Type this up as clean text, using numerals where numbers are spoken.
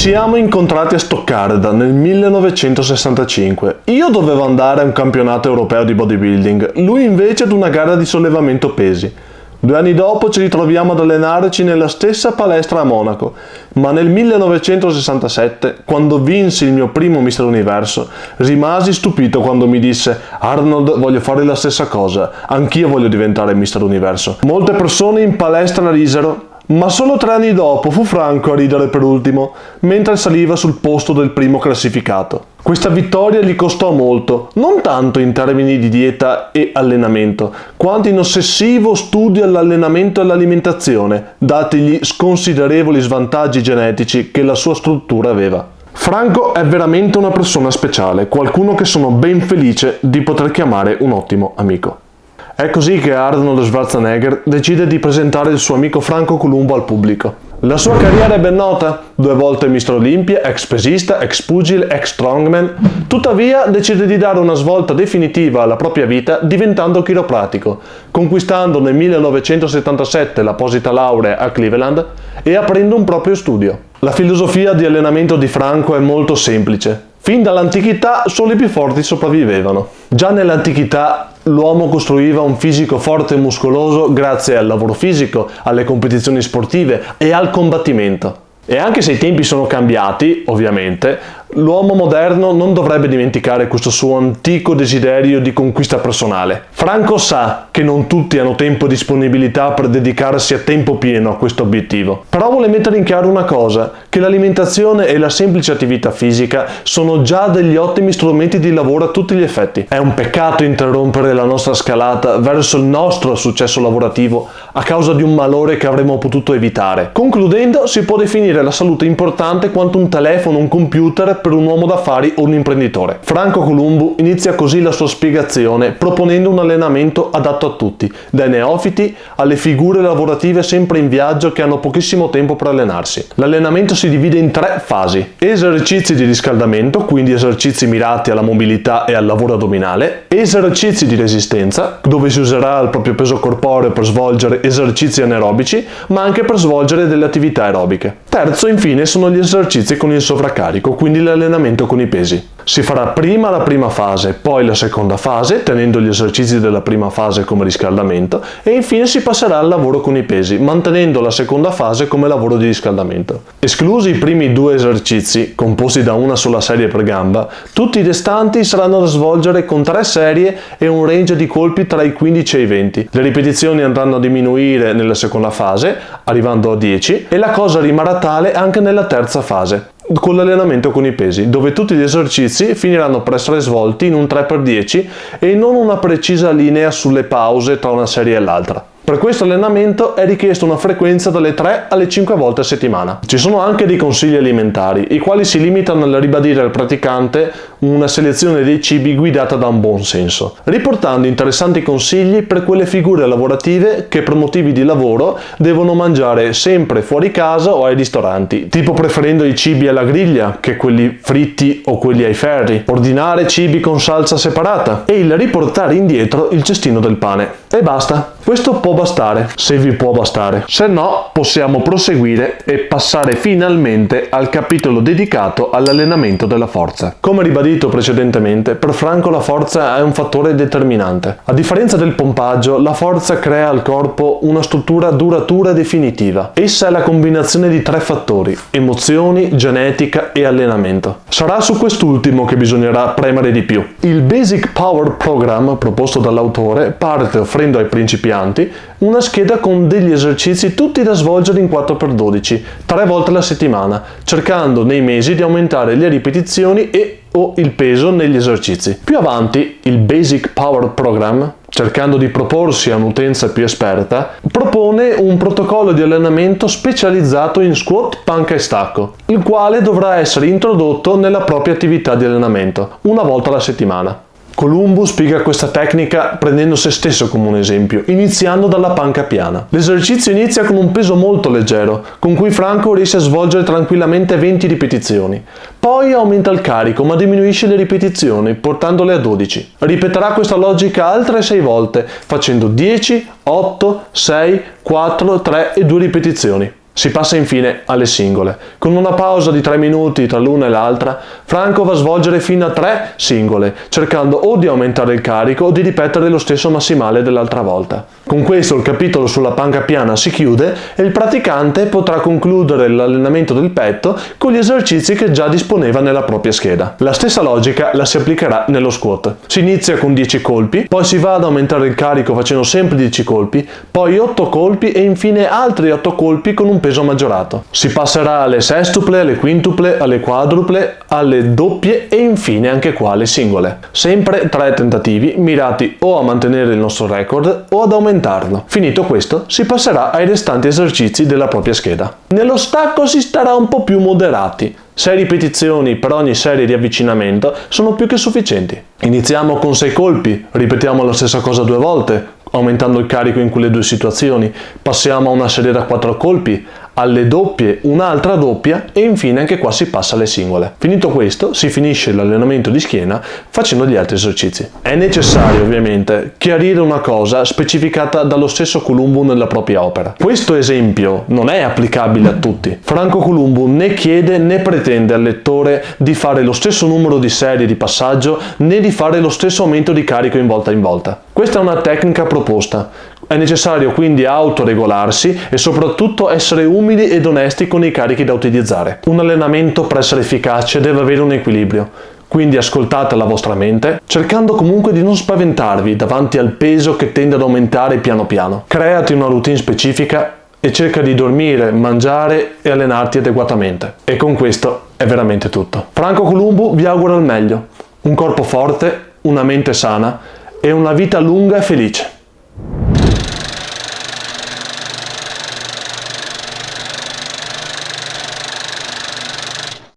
siamo incontrati a Stoccarda nel 1965. Io dovevo andare a un campionato europeo di bodybuilding, lui invece ad una gara di sollevamento pesi. 2 anni dopo ci ritroviamo ad allenarci nella stessa palestra a Monaco, ma nel 1967, quando vinsi il mio primo Mister Universo, rimasi stupito quando mi disse: Arnold, voglio fare la stessa cosa, anch'io voglio diventare Mister Universo. Molte persone in palestra risero, ma solo 3 anni dopo fu Franco a ridere per ultimo, mentre saliva sul posto del primo classificato. Questa vittoria gli costò molto, non tanto in termini di dieta e allenamento, quanto in ossessivo studio all'allenamento e all'alimentazione, dati gli sconsiderevoli svantaggi genetici che la sua struttura aveva. Franco è veramente una persona speciale, qualcuno che sono ben felice di poter chiamare un ottimo amico. È così che Arnold Schwarzenegger decide di presentare il suo amico Franco Columbu al pubblico. La sua carriera è ben nota, 2 volte Mister Olympia, ex pesista, ex pugile, ex strongman. Tuttavia decide di dare una svolta definitiva alla propria vita diventando chiropratico, conquistando nel 1977 l'apposita laurea a Cleveland e aprendo un proprio studio. La filosofia di allenamento di Franco è molto semplice. Fin dall'antichità solo i più forti sopravvivevano. Già nell'antichità l'uomo costruiva un fisico forte e muscoloso grazie al lavoro fisico, alle competizioni sportive e al combattimento. E anche se i tempi sono cambiati, ovviamente, l'uomo moderno non dovrebbe dimenticare questo suo antico desiderio di conquista personale. Franco sa che non tutti hanno tempo e disponibilità per dedicarsi a tempo pieno a questo obiettivo, però vuole mettere in chiaro una cosa, che l'alimentazione e la semplice attività fisica sono già degli ottimi strumenti di lavoro a tutti gli effetti. È un peccato interrompere la nostra scalata verso il nostro successo lavorativo a causa di un malore che avremmo potuto evitare. Concludendo, si può definire la salute importante quanto un telefono, un computer per un uomo d'affari o un imprenditore. Franco Columbu inizia così la sua spiegazione proponendo un allenamento adatto a tutti, dai neofiti alle figure lavorative sempre in viaggio che hanno pochissimo tempo per allenarsi. L'allenamento si divide in 3 fasi: esercizi di riscaldamento, quindi esercizi mirati alla mobilità e al lavoro addominale, esercizi di resistenza, dove si userà il proprio peso corporeo per svolgere esercizi anaerobici, ma anche per svolgere delle attività aerobiche. Terzo, infine, sono gli esercizi con il sovraccarico, quindi l'allenamento con i pesi. Si farà prima la prima fase, poi la seconda fase, tenendo gli esercizi della prima fase come riscaldamento, e infine si passerà al lavoro con i pesi, mantenendo la seconda fase come lavoro di riscaldamento. Esclusi i primi 2 esercizi, composti da una sola serie per gamba, tutti i restanti saranno da svolgere con 3 serie e un range di colpi tra i 15 e i 20. Le ripetizioni andranno a diminuire nella seconda fase, arrivando a 10, e la cosa rimarrà tale anche nella terza fase, con l'allenamento con i pesi, dove tutti gli esercizi finiranno per essere svolti in un 3x10 e non una precisa linea sulle pause tra una serie e l'altra. Per questo allenamento è richiesta una frequenza dalle 3 alle 5 volte a settimana. Ci sono anche dei consigli alimentari, i quali si limitano a ribadire al praticante una selezione dei cibi guidata da un buon senso, riportando interessanti consigli per quelle figure lavorative che per motivi di lavoro devono mangiare sempre fuori casa o ai ristoranti, tipo preferendo i cibi alla griglia che quelli fritti o quelli ai ferri, ordinare cibi con salsa separata e il riportare indietro il cestino del pane. E basta. Questo può bastare, se vi può bastare. Se no, possiamo proseguire e passare finalmente al capitolo dedicato all'allenamento della forza. Come ribadito precedentemente, per Franco la forza è un fattore determinante. A differenza del pompaggio, la forza crea al corpo una struttura duratura e definitiva. Essa è la combinazione di 3 fattori: emozioni, genetica e allenamento. Sarà su quest'ultimo che bisognerà premere di più. Il Basic Power Program proposto dall'autore parte offrendo ai principianti una scheda con degli esercizi tutti da svolgere in 4x12, 3 volte alla settimana, cercando nei mesi di aumentare le ripetizioni o il peso negli esercizi. Più avanti, il Basic Power Program, cercando di proporsi a un'utenza più esperta, propone un protocollo di allenamento specializzato in squat, panca e stacco, il quale dovrà essere introdotto nella propria attività di allenamento, una volta alla settimana. Columbu spiega questa tecnica prendendo se stesso come un esempio, iniziando dalla panca piana. L'esercizio inizia con un peso molto leggero, con cui Franco riesce a svolgere tranquillamente 20 ripetizioni. Poi aumenta il carico, ma diminuisce le ripetizioni, portandole a 12. Ripeterà questa logica altre 6 volte, facendo 10, 8, 6, 4, 3 e 2 ripetizioni. Si passa infine alle singole. Con una pausa di 3 minuti tra l'una e l'altra, Franco va a svolgere fino a 3 singole, cercando o di aumentare il carico o di ripetere lo stesso massimale dell'altra volta. Con questo il capitolo sulla panca piana si chiude e il praticante potrà concludere l'allenamento del petto con gli esercizi che già disponeva nella propria scheda. La stessa logica la si applicherà nello squat. Si inizia con 10 colpi, poi si va ad aumentare il carico facendo sempre 10 colpi, poi 8 colpi e infine altri 8 colpi con un peso maggiorato. Si passerà alle sestuple, alle quintuple, alle quadruple, alle doppie e infine anche qua alle singole. Sempre 3 tentativi mirati o a mantenere il nostro record o ad aumentarlo. Finito questo, si passerà ai restanti esercizi della propria scheda. Nello stacco si starà un po' più moderati. 6 ripetizioni per ogni serie di avvicinamento sono più che sufficienti. Iniziamo con 6 colpi, ripetiamo la stessa cosa 2 volte, aumentando il carico in quelle 2 situazioni. Passiamo a una serie da 4 colpi, alle doppie un'altra doppia e infine anche qua si passa alle singole. Finito questo, si finisce l'allenamento di schiena facendo gli altri esercizi. È necessario ovviamente chiarire una cosa specificata dallo stesso Columbu nella propria opera. Questo esempio non è applicabile a tutti. Franco Columbu né chiede né pretende al lettore di fare lo stesso numero di serie di passaggio né di fare lo stesso aumento di carico in volta. Questa è una tecnica proposta. È necessario quindi autoregolarsi e soprattutto essere umili ed onesti con i carichi da utilizzare. Un allenamento per essere efficace deve avere un equilibrio. Quindi ascoltate la vostra mente, cercando comunque di non spaventarvi davanti al peso che tende ad aumentare piano piano. Creati una routine specifica e cerca di dormire, mangiare e allenarti adeguatamente. E con questo è veramente tutto. Franco Columbu vi augura il meglio. Un corpo forte, una mente sana e una vita lunga e felice.